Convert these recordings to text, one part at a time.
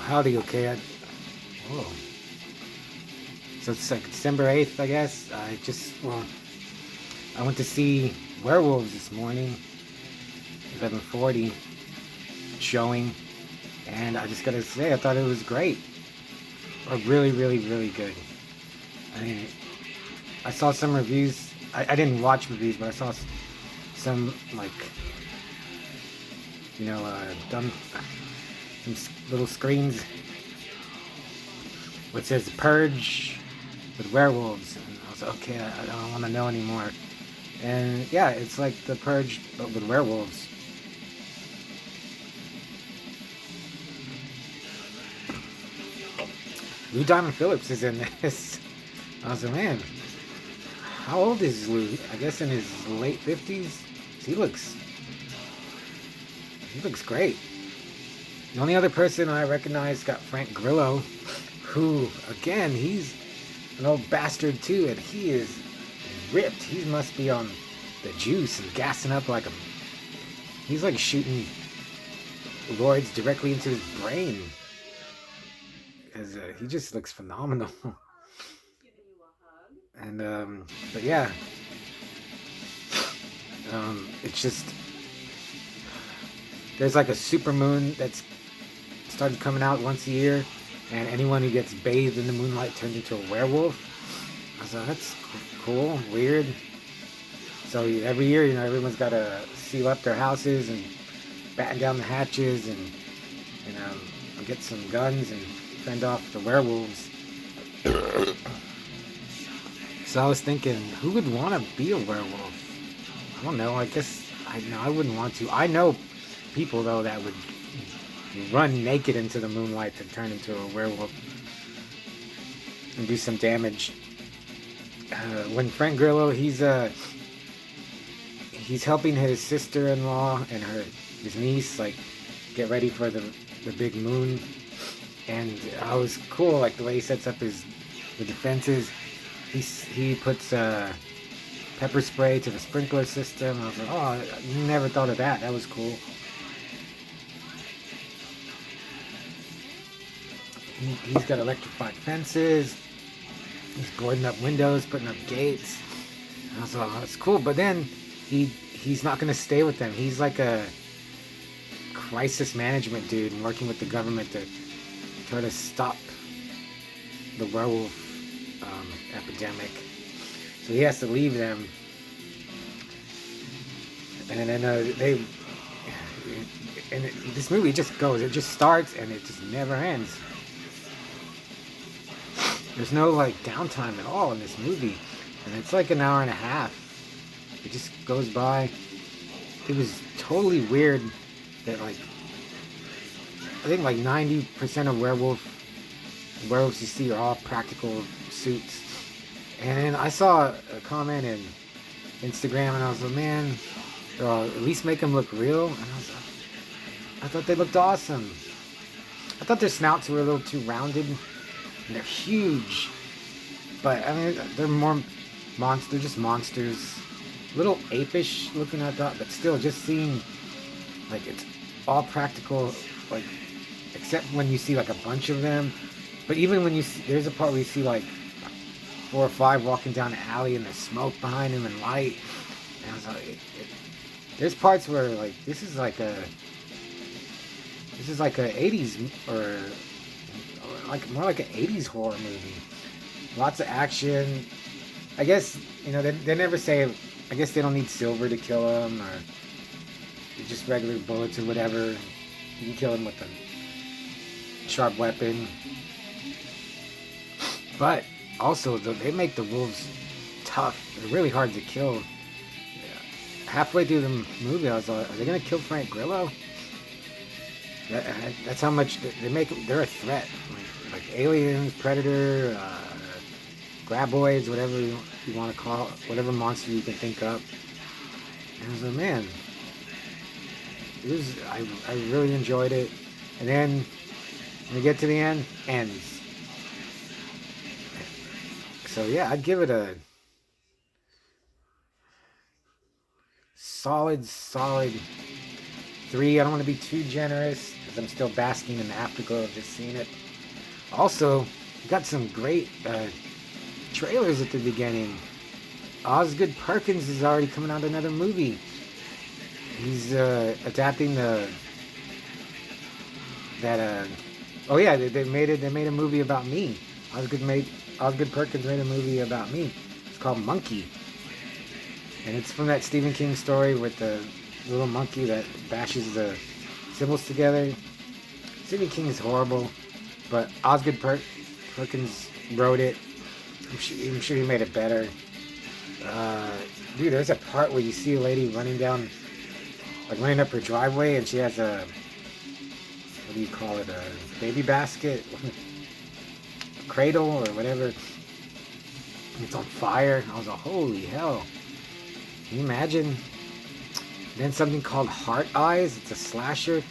Howdy, okay. Oh, so it's like December 8th, I guess. I went to see Werewolves this morning, 11:40 showing, and I just gotta say, I thought it was great. Really, really, really good. I mean, I saw some reviews. I didn't watch reviews, but I saw some, like, dumb, some little screens which says Purge with werewolves. And I was like, okay, I don't want to know anymore. And yeah, it's like the Purge, but with werewolves. Lou Diamond Phillips is in this. I was like, man, how old is Lou? I guess in his late 50s. He looks great. The only other person I recognize got Frank Grillo, who, again, he's an old bastard too, and he is ripped. He must be on the juice and gassing up like a... He's like shooting roids directly into his brain. Because he just looks phenomenal. And, but yeah. It's just... There's like a supermoon that's started coming out once a year, and anyone who gets bathed in the moonlight turns into a werewolf. I was like, that's cool, weird. So every year, everyone's got to seal up their houses and batten down the hatches and get some guns and fend off the werewolves. So I was thinking, who would want to be a werewolf? I don't know. I guess I wouldn't want to. I know people though that would run naked into the moonlight to turn into a werewolf and do some damage. When Frank Grillo, he's helping his sister-in-law and his niece like get ready for the big moon, and I was cool like the way he sets up the defenses. He puts pepper spray to the sprinkler system. I was like, oh, I never thought of that. That was cool. He's got electrified fences. He's boarding up windows, putting up gates. And I was like, oh, that's cool. But then he's not going to stay with them. He's like a crisis management dude and working with the government to try to stop the werewolf epidemic. So he has to leave them. And then this movie just goes. It just starts and it just never ends. There's no like downtime at all in this movie, and it's like an hour and a half. It just goes by. It was totally weird that I think like 90% of werewolves you see are all practical suits. And then I saw a comment in Instagram, and I was like, man, at least make them look real. And I thought they looked awesome. I thought their snouts were a little too rounded. And they're huge, but I mean they're more they're just monsters, a little apish looking at that, but still just seeing like it's all practical, like except when you see like a bunch of them. But even when you see, there's a part where you see like 4 or 5 walking down an alley and there's smoke behind them and light, and I was like, there's parts where like this is like a 80s or like more like an 80s horror movie. Lots of action. I guess, they never say, I guess they don't need silver to kill them, or just regular bullets or whatever. You can kill them with a sharp weapon. But also, they make the wolves tough. They're really hard to kill. Yeah. Halfway through the movie, I was like, are they going to kill Frank Grillo? That's how much they make. They're a threat. Like aliens, predator, graboids, whatever you want to call it, whatever monster you can think of. And I was like, man, I really enjoyed it. And then when we get to the end, ends. So yeah, I'd give it a solid 3. I don't want to be too generous. because I'm still basking in the afterglow of just seeing it. Also, we got some great trailers at the beginning. Osgood Perkins is already coming out with another movie. He's adapting oh yeah, they made a movie about me. Osgood Perkins made a movie about me. It's called Monkey, and it's from that Stephen King story with the little monkey that bashes the symbols together. Stephen King is horrible, but Osgood Perkins wrote it. I'm sure he made it better. Dude, there's a part where you see a lady running up her driveway, and she has a, what do you call it, a baby basket, a cradle or whatever. It's on fire. I was like, holy hell. Can you imagine? Then something called Heart Eyes. It's a slasher.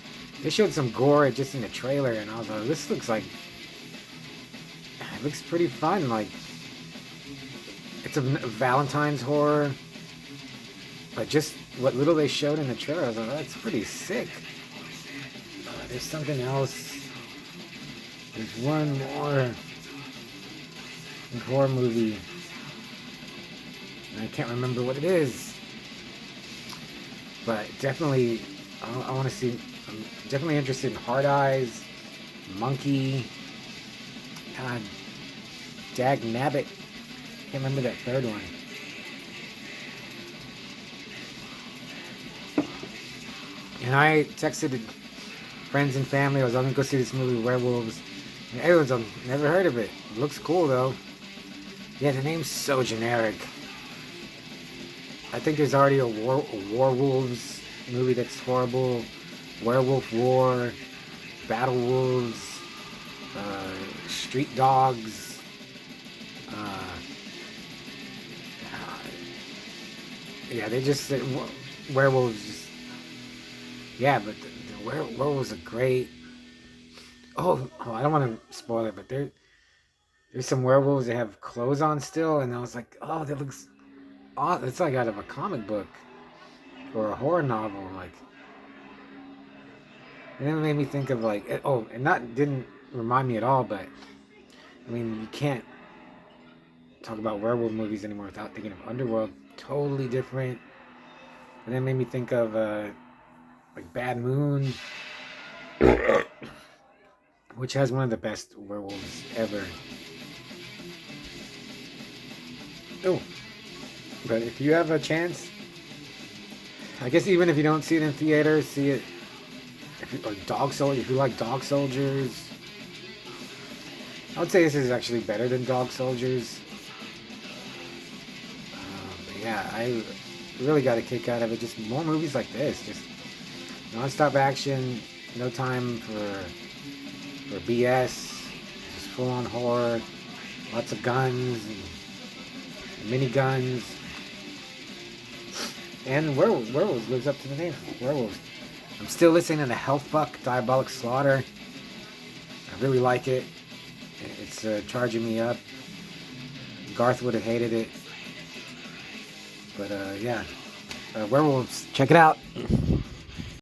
They showed some gore just in the trailer, and I was like, this looks like, it looks pretty fun. Like, it's a Valentine's horror. But just what little they showed in the trailer, I was like, oh, that's pretty sick. There's something else. There's one more horror movie. And I can't remember what it is. But definitely, I want to see. I'm definitely interested in Hard Eyes, Monkey, God, Dag Nabbit. Can't remember that third one. And I texted friends and family. I was going to go see this movie, Werewolves. And everyone's never heard of it. It looks cool though. Yeah, the name's so generic. I think there's already a Werewolves movie that's horrible. Werewolf War, Battle Wolves, Street Dogs. Yeah, they just said werewolves. Yeah, but the werewolves are great. Oh, I don't want to spoil it, but there's some werewolves that have clothes on still, and I was like, oh, that looks awesome. It's like out of a comic book or a horror novel, like. And then it made me think of like, didn't remind me at all, but I mean, you can't talk about werewolf movies anymore without thinking of Underworld. Totally different. And then it made me think of like Bad Moon, which has one of the best werewolves ever. Oh, but if you have a chance, I guess even if you don't see it in theaters, see it. If you like Dog Soldiers, I would say this is actually better than Dog Soldiers. But yeah, I really got a kick out of it. Just more movies like this, just non-stop action, no time for BS, just full-on horror, lots of guns and mini guns, and werewolves lives up to the name. Werewolves. I'm still listening to Hellfuck, Diabolic Slaughter. I really like it. It's charging me up. Garth would have hated it. But yeah. Werewolves, check it out.